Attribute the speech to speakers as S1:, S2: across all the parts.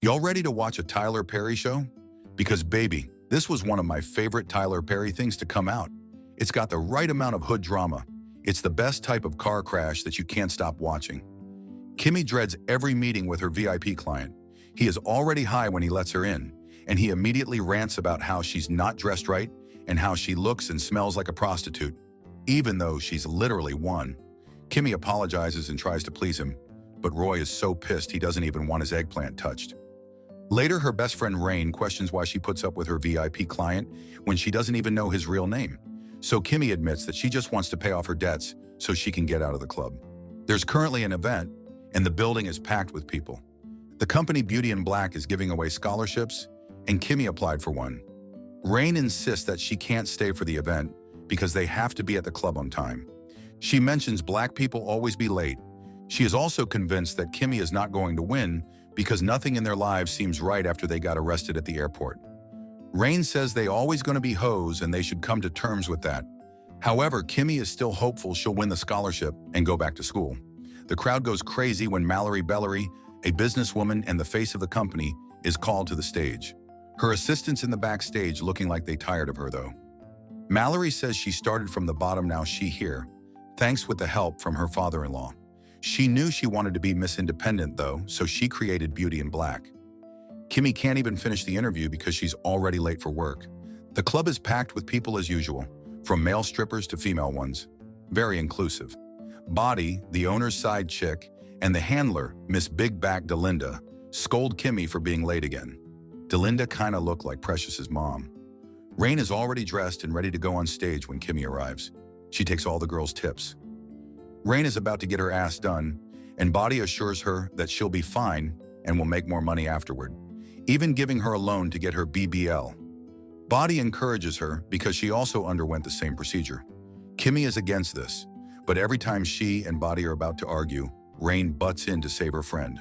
S1: Y'all ready to watch a Tyler Perry show? Because baby, this was one of my favorite Tyler Perry things to come out. It's got the right amount of hood drama. It's the best type of car crash that you can't stop watching. Kimmy dreads every meeting with her VIP client. He is already high when he lets her in, and he immediately rants about how she's not dressed right and how she looks and smells like a prostitute, even though she's literally one. Kimmy apologizes and tries to please him, but Roy is so pissed he doesn't even want his eggplant touched. Later, her best friend Rain questions why she puts up with her VIP client when she doesn't even know his real name. So Kimmy admits that she just wants to pay off her debts so she can get out of the club. There's currently an event, and the building is packed with people. The company Beauty in Black is giving away scholarships, and Kimmy applied for one. Rain insists that she can't stay for the event because they have to be at the club on time. She mentions black people always be late. She is also convinced that Kimmy is not going to win because nothing in their lives seems right after they got arrested at the airport. Rain says they always going to be hoes and they should come to terms with that. However, Kimmy is still hopeful she'll win the scholarship and go back to school. The crowd goes crazy when Mallerie, a businesswoman and the face of the company, is called to the stage. Her assistants in the backstage looking like they tired of her though. Mallerie says she started from the bottom, now she here, thanks with the help from her father-in-law. She knew she wanted to be Miss Independent though, so she created Beauty in Black. Kimmy can't even finish the interview because she's already late for work. The club is packed with people as usual, from male strippers to female ones. Very inclusive. Body, the owner's side chick, and the handler, Miss Big Back Delinda, scold Kimmy for being late again. Delinda kinda looked like Precious's mom. Rain is already dressed and ready to go on stage when Kimmy arrives. She takes all the girls' tips. Rain is about to get her ass done, and Body assures her that she'll be fine and will make more money afterward, even giving her a loan to get her BBL. Body encourages her because she also underwent the same procedure. Kimmy is against this, but every time she and Body are about to argue, Rain butts in to save her friend.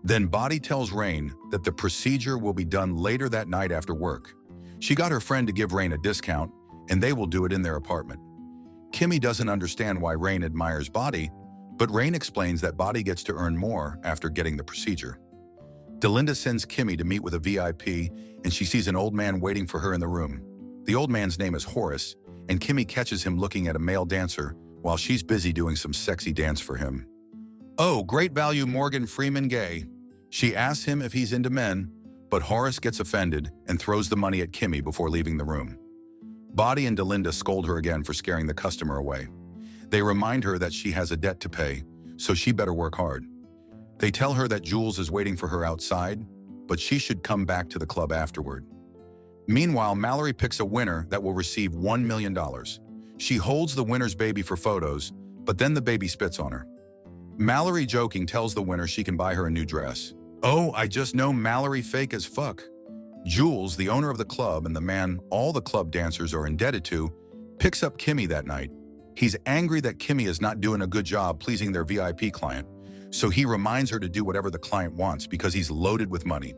S1: Then Body tells Rain that the procedure will be done later that night after work. She got her friend to give Rain a discount, and they will do it in their apartment. Kimmy doesn't understand why Rain admires Body, but Rain explains that Body gets to earn more after getting the procedure. Delinda sends Kimmy to meet with a VIP, and she sees an old man waiting for her in the room. The old man's name is Horace, and Kimmy catches him looking at a male dancer while she's busy doing some sexy dance for him. Oh, great value Morgan Freeman gay. She asks him if he's into men, but Horace gets offended and throws the money at Kimmy before leaving the room. Body and Delinda scold her again for scaring the customer away. They remind her that she has a debt to pay, so she better work hard. They tell her that Jules is waiting for her outside, but she should come back to the club afterward. Meanwhile, Mallerie picks a winner that will receive $1 million. She holds the winner's baby for photos, but then the baby spits on her. Mallerie, joking, tells the winner she can buy her a new dress. Oh, I just know Mallerie fake as fuck. Jules, the owner of the club and the man all the club dancers are indebted to, picks up Kimmy that night. He's angry that Kimmy is not doing a good job pleasing their VIP client, so he reminds her to do whatever the client wants because he's loaded with money.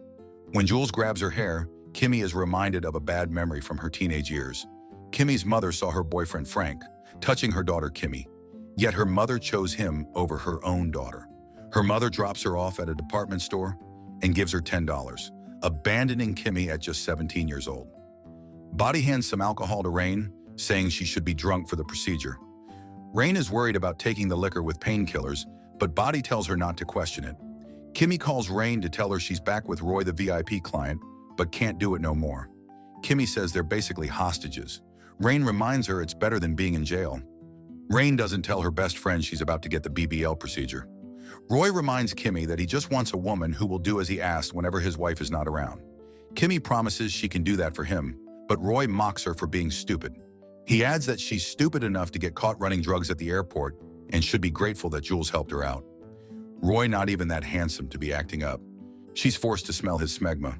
S1: When Jules grabs her hair, Kimmy is reminded of a bad memory from her teenage years. Kimmy's mother saw her boyfriend Frank touching her daughter Kimmy, yet her mother chose him over her own daughter. Her mother drops her off at a department store and gives her $10, abandoning Kimmy at just 17 years old. Body hands some alcohol to Rain, saying she should be drunk for the procedure. Rain is worried about taking the liquor with painkillers, but Body tells her not to question it. Kimmy calls Rain to tell her she's back with Roy, the VIP client, but can't do it no more. Kimmy says they're basically hostages. Rain reminds her it's better than being in jail. Rain doesn't tell her best friend she's about to get the BBL procedure. Roy reminds Kimmy that he just wants a woman who will do as he asks whenever his wife is not around. Kimmy promises she can do that for him, but Roy mocks her for being stupid. He adds that she's stupid enough to get caught running drugs at the airport and should be grateful that Jules helped her out. Roy not even that handsome to be acting up. She's forced to smell his smegma.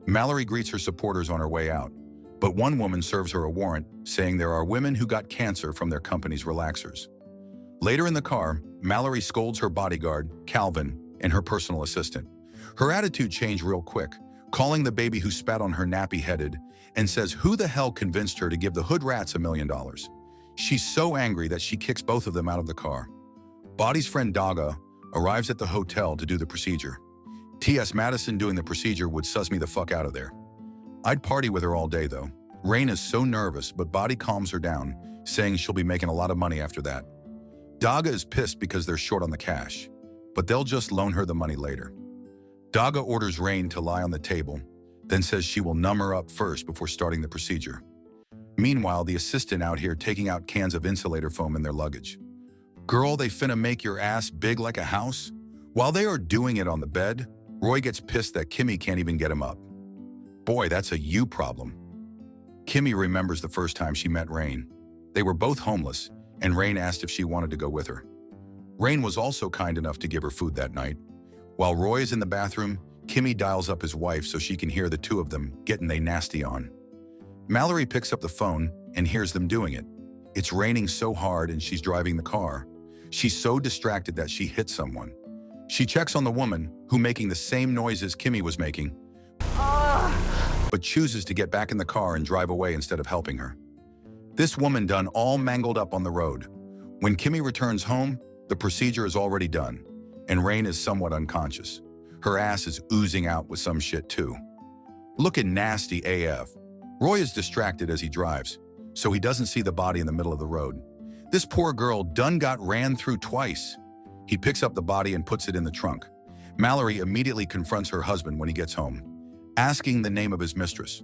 S1: Mallerie greets her supporters on her way out, but one woman serves her a warrant saying there are women who got cancer from their company's relaxers. Later in the car, Mallerie scolds her bodyguard, Calvin, and her personal assistant. Her attitude changed real quick, calling the baby who spat on her nappy-headed, and says who the hell convinced her to give the hood rats $1 million. She's so angry that she kicks both of them out of the car. Body's friend Daga arrives at the hotel to do the procedure. T.S. Madison doing the procedure would suss me the fuck out of there. I'd party with her all day though. Rain is so nervous, but Body calms her down, saying she'll be making a lot of money after that. Daga is pissed because they're short on the cash, but they'll just loan her the money later. Daga orders Rain to lie on the table, then says she will numb her up first before starting the procedure. Meanwhile, the assistant out here taking out cans of insulator foam in their luggage. Girl, they finna make your ass big like a house? While they are doing it on the bed, Roy gets pissed that Kimmy can't even get him up. Boy, that's a you problem. Kimmy remembers the first time she met Rain. They were both homeless, and Rain asked if she wanted to go with her. Rain was also kind enough to give her food that night. While Roy is in the bathroom, Kimmy dials up his wife so she can hear the two of them getting they nasty on. Mallerie picks up the phone and hears them doing it. It's raining so hard and she's driving the car. She's so distracted that she hits someone. She checks on the woman, who making the same noises Kimmy was making, but chooses to get back in the car and drive away instead of helping her. This woman done all mangled up on the road. When Kimmy returns home, the procedure is already done, and Rain is somewhat unconscious. Her ass is oozing out with some shit too. Looking nasty AF. Roy is distracted as he drives, so he doesn't see the body in the middle of the road. This poor girl done got ran through twice. He picks up the body and puts it in the trunk. Mallerie immediately confronts her husband when he gets home, asking the name of his mistress.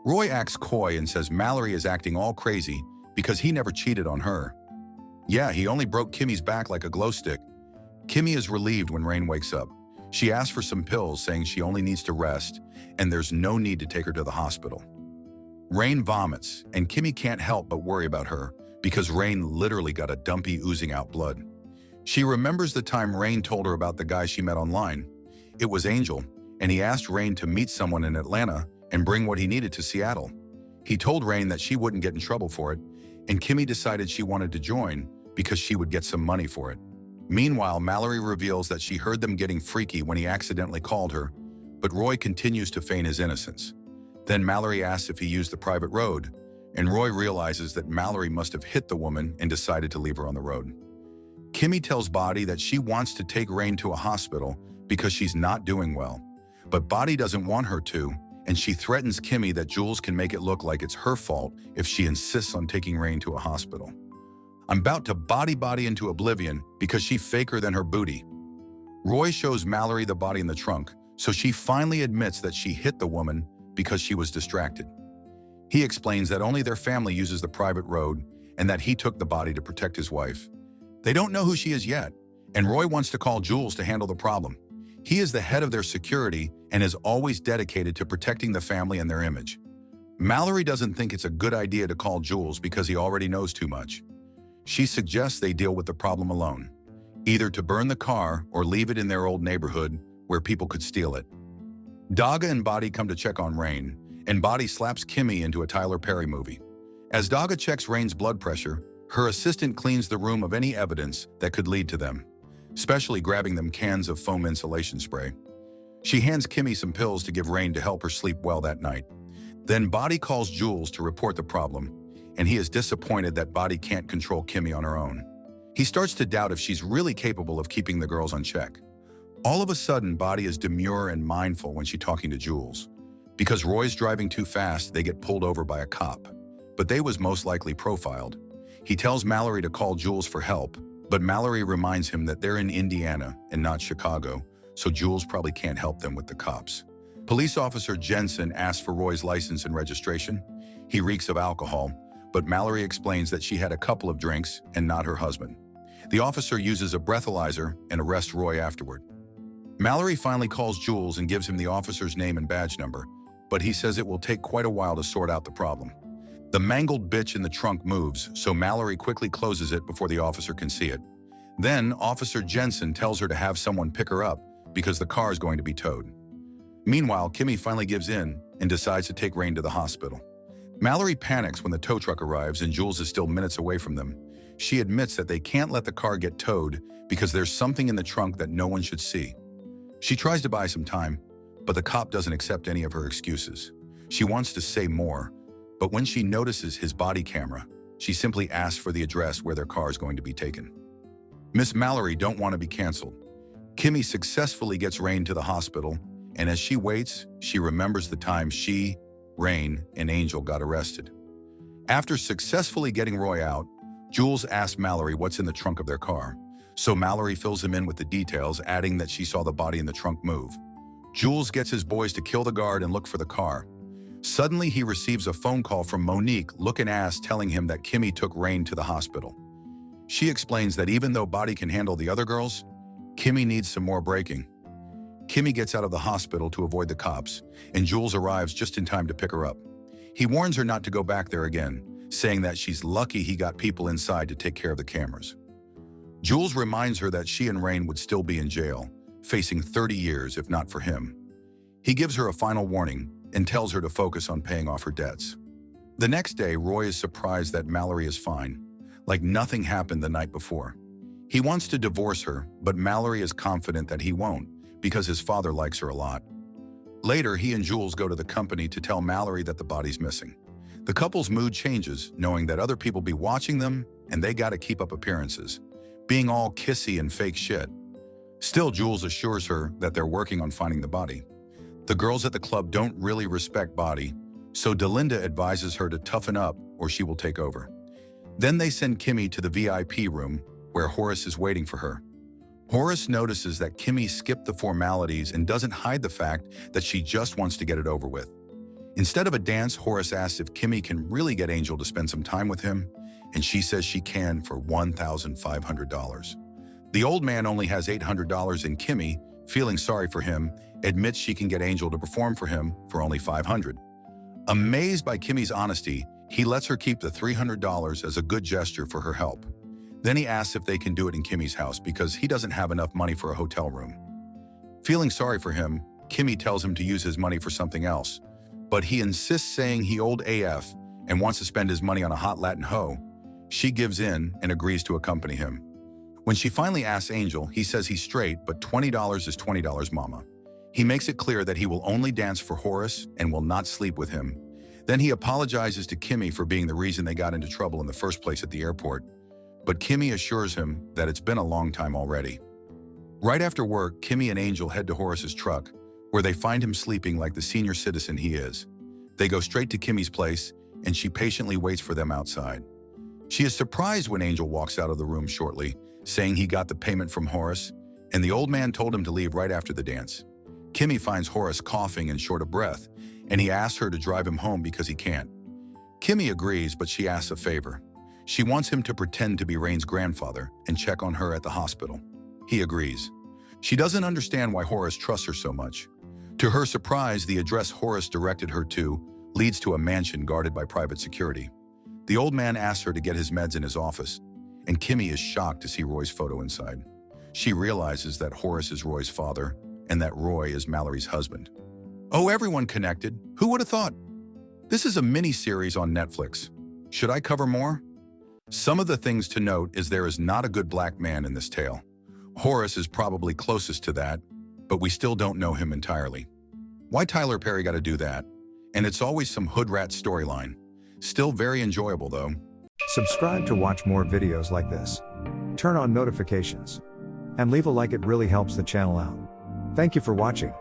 S1: Roy acts coy and says Mallerie is acting all crazy because he never cheated on her. Yeah, he only broke Kimmy's back like a glow stick. Kimmy is relieved when Rain wakes up. She asks for some pills, saying she only needs to rest, and there's no need to take her to the hospital. Rain vomits, and Kimmy can't help but worry about her because Rain literally got a dumpy oozing out blood. She remembers the time Rain told her about the guy she met online. It was Angel, and he asked Rain to meet someone in Atlanta and bring what he needed to Seattle. He told Rain that she wouldn't get in trouble for it, and Kimmy decided she wanted to join because she would get some money for it. Meanwhile, Mallerie reveals that she heard them getting freaky when he accidentally called her, but Roy continues to feign his innocence. Then Mallerie asks if he used the private road, and Roy realizes that Mallerie must have hit the woman and decided to leave her on the road. Kimmy tells Body that she wants to take Rain to a hospital because she's not doing well, but Body doesn't want her to, and she threatens Kimmy that Jules can make it look like it's her fault if she insists on taking Rain to a hospital. I'm about to body into oblivion because she faker than her booty. Roy shows Mallerie the body in the trunk, so she finally admits that she hit the woman because she was distracted. He explains that only their family uses the private road and that he took the body to protect his wife. They don't know who she is yet, and Roy wants to call Jules to handle the problem. He is the head of their security and is always dedicated to protecting the family and their image. Mallerie doesn't think it's a good idea to call Jules because he already knows too much. She suggests they deal with the problem alone, either to burn the car or leave it in their old neighborhood where people could steal it. Daga and Body come to check on Rain, and Body slaps Kimmy into a Tyler Perry movie. As Daga checks Rain's blood pressure, her assistant cleans the room of any evidence that could lead to them, especially grabbing them cans of foam insulation spray. She hands Kimmy some pills to give Rain to help her sleep well that night. Then Body calls Jules to report the problem, and he is disappointed that Body can't control Kimmy on her own. He starts to doubt if she's really capable of keeping the girls on check. All of a sudden, Body is demure and mindful when she's talking to Jules. Because Roy's driving too fast, they get pulled over by a cop, but they was most likely profiled. He tells Mallerie to call Jules for help, but Mallerie reminds him that they're in Indiana and not Chicago, so Jules probably can't help them with the cops. Police officer Jensen asks for Roy's license and registration. He reeks of alcohol, but Mallerie explains that she had a couple of drinks and not her husband. The officer uses a breathalyzer and arrests Roy afterward. Mallerie finally calls Jules and gives him the officer's name and badge number, but he says it will take quite a while to sort out the problem. The mangled bitch in the trunk moves, so Mallerie quickly closes it before the officer can see it. Then, Officer Jensen tells her to have someone pick her up because the car is going to be towed. Meanwhile, Kimmy finally gives in and decides to take Rain to the hospital. Mallerie panics when the tow truck arrives and Jules is still minutes away from them. She admits that they can't let the car get towed because there's something in the trunk that no one should see. She tries to buy some time, but the cop doesn't accept any of her excuses. She wants to say more, but when she notices his body camera, she simply asks for the address where their car is going to be taken. Miss Mallerie don't want to be canceled. Kimmy successfully gets Rain to the hospital, and as she waits, she remembers the time she, Rain, and Angel got arrested. After successfully getting Roy out, Jules asks Mallerie what's in the trunk of their car, so Mallerie fills him in with the details, adding that she saw the body in the trunk move. Jules gets his boys to kill the guard and look for the car. Suddenly, he receives a phone call from Monique, looking ass, telling him that Kimmy took Rain to the hospital. She explains that even though Body can handle the other girls, Kimmy needs some more braking. Kimmy gets out of the hospital to avoid the cops, and Jules arrives just in time to pick her up. He warns her not to go back there again, saying that she's lucky he got people inside to take care of the cameras. Jules reminds her that she and Rain would still be in jail, facing 30 years if not for him. He gives her a final warning and tells her to focus on paying off her debts. The next day, Roy is surprised that Mallerie is fine, like nothing happened the night before. He wants to divorce her, but Mallerie is confident that he won't, because his father likes her a lot. Later, he and Jules go to the company to tell Mallerie that the body's missing. The couple's mood changes, knowing that other people be watching them, and they gotta keep up appearances, being all kissy and fake shit. Still, Jules assures her that they're working on finding the body. The girls at the club don't really respect Body, so Delinda advises her to toughen up or she will take over. Then they send Kimmy to the VIP room, where Horace is waiting for her. Horace notices that Kimmy skipped the formalities and doesn't hide the fact that she just wants to get it over with. Instead of a dance, Horace asks if Kimmy can really get Angel to spend some time with him, and she says she can for $1,500. The old man only has $800, and Kimmy, feeling sorry for him, admits she can get Angel to perform for him for only $500. Amazed by Kimmy's honesty, he lets her keep the $300 as a good gesture for her help. Then he asks if they can do it in Kimmy's house because he doesn't have enough money for a hotel room. Feeling sorry for him, Kimmy tells him to use his money for something else, but he insists, saying he owed AF and wants to spend his money on a hot Latin hoe. She gives in and agrees to accompany him. When she finally asks Angel, he says he's straight, but $20 is $20, mama. He makes it clear that he will only dance for Horace and will not sleep with him. Then he apologizes to Kimmy for being the reason they got into trouble in the first place at the airport. But Kimmy assures him that it's been a long time already. Right after work, Kimmy and Angel head to Horace's truck, where they find him sleeping like the senior citizen he is. They go straight to Kimmy's place, and she patiently waits for them outside. She is surprised when Angel walks out of the room shortly, saying he got the payment from Horace, and the old man told him to leave right after the dance. Kimmy finds Horace coughing and short of breath, and he asks her to drive him home because he can't. Kimmy agrees, but she asks a favor. She wants him to pretend to be Rain's grandfather and check on her at the hospital. He agrees. She doesn't understand why Horace trusts her so much. To her surprise, the address Horace directed her to leads to a mansion guarded by private security. The old man asks her to get his meds in his office, and Kimmy is shocked to see Roy's photo inside. She realizes that Horace is Roy's father and that Roy is Mallory's husband. Oh, everyone connected. Who would have thought? This is a mini-series on Netflix. Should I cover more? Some of the things to note is there is not a good black man in this tale. Horace is probably closest to that, but we still don't know him entirely. Why Tyler Perry got to do that? And it's always some hood rat storyline. Still very enjoyable though.
S2: Subscribe to watch more videos like this. Turn on notifications. And leave a like, it really helps the channel out. Thank you for watching.